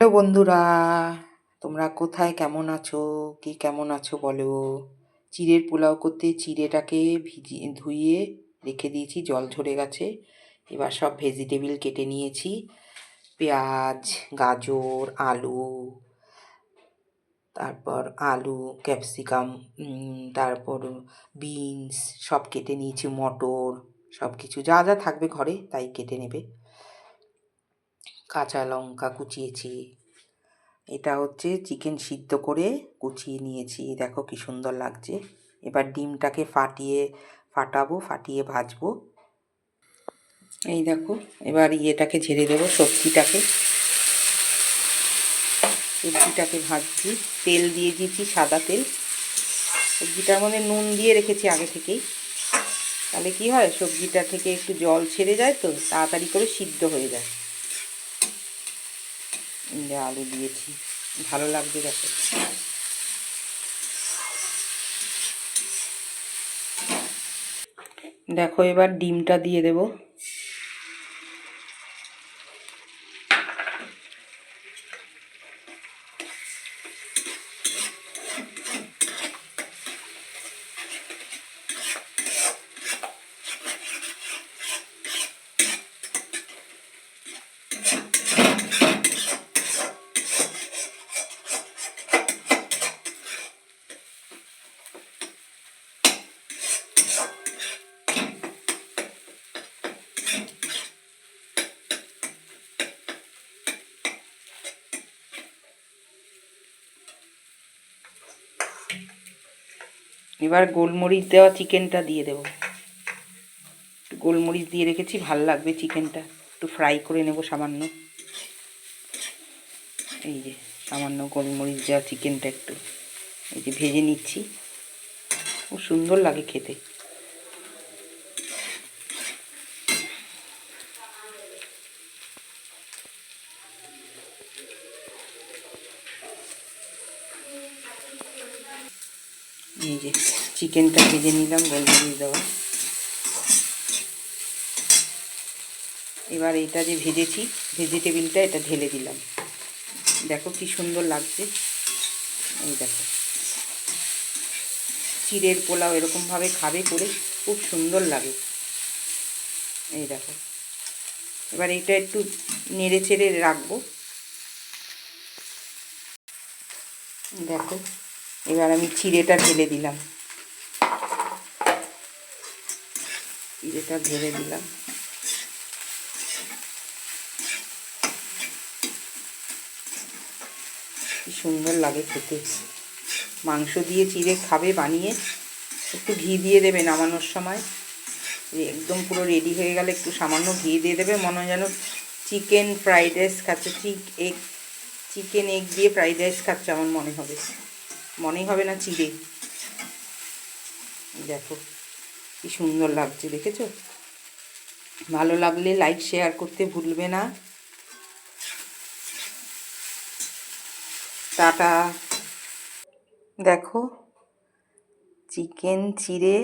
Hello বন্ধুরা, তোমরা কোথায় কেমন আছো? কে কেমন আছো বলো? চিড়ের পোলাও করতে চিড়েটাকে ভিজিয়ে ধুয়ে রেখে দিয়েছি, জল ঝরে গেছে। এবার সব ভেজিটেবিল কেটে নিয়েছি, পেঁয়াজ, গাজর, আলু, তারপর আলু, ক্যাপসিকাম, তারপর বিনস সব কেটে নিয়েছি, মটর, সব কিছু যা যা থাকবে ঘরে তাই কেটে নেবে। কাঁচা লঙ্কা কুচিয়েছি। এটা হচ্ছে চিকেন সিদ্ধ করে কুচিয়ে নিয়েছি, দেখো কি সুন্দর লাগছে। এবার ডিমটাকে ফাটাবো, ফাটিয়ে ভাজবো। এই দেখো, এবার ইয়েটাকে ঝেড়ে দেবো, সবজিটাকে ভাজছি। তেল দিয়ে দিয়েছি, সাদা তেল। সবজিটার মধ্যে নুন দিয়ে রেখেছি আগে থেকেই, তাহলে কি হয়, সবজিটা থেকে একটু জল ছেড়ে যায়, তো তাড়াতাড়ি করে সিদ্ধ হয়ে যায়। আলু দিয়েছি, ভালো লাগবে দেখো। দেখো এবার ডিমটা দিয়ে দেবো। এবার গোলমরিচ দেওয়া চিকেনটা দিয়ে দেবো। গোলমরিচ দিয়ে রেখেছি, ভাল লাগবে চিকেনটা। একটু ফ্রাই করে নেব সামান্য। এই যে সামান্য গোলমরিচ দেওয়া চিকেনটা একটু এই যে ভেজে নিচ্ছি, খুব সুন্দর লাগে খেতে। এই যে চিকেনটা ভেজে নিলাম গোলমরিচ দেওয়া। এবার এটা যে ভেজেছি ভেজিটেবিলটা এটা ঢেলে দিলাম, দেখো কি সুন্দর লাগছে। এই দেখো, চিড়ের পোলাও এরকমভাবে খাবে করে, খুব সুন্দর লাগে। এই দেখো, এবার এটা একটু নেড়ে চেড়ে রাখবো। দেখো, এবার আমি চিড়েটা ঢেলে দিলাম, চিড়েটা ঢেলে দিলাম। কি সুন্দর লাগে খেতে। মাংস দিয়ে চিড়ে খাবে বানিয়ে, একটু ঘি দিয়ে দেবে নামানোর সময়। একদম পুরো রেডি হয়ে গেলে একটু সামান্য ঘি দিয়ে দেবে, মনে হয় যেন চিকেন ফ্রাইড রাইস খাচ্ছে, চিকেন এগ দিয়ে ফ্রাইড রাইস খাচ্ছে আমার মনেই হবে না চিড়ে। দেখো কি সুন্দর লাগছে, দেখেছো? ভালো লাগলে লাইক শেয়ার করতে ভুলবে না। টাটা। দেখো, চিকেন চিড়ে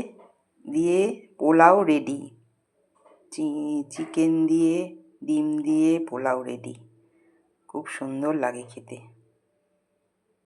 দিয়ে পোলাও রেডি। চিকেন দিয়ে ডিম দিয়ে পোলাও রেডি, খুব সুন্দর লাগে খেতে।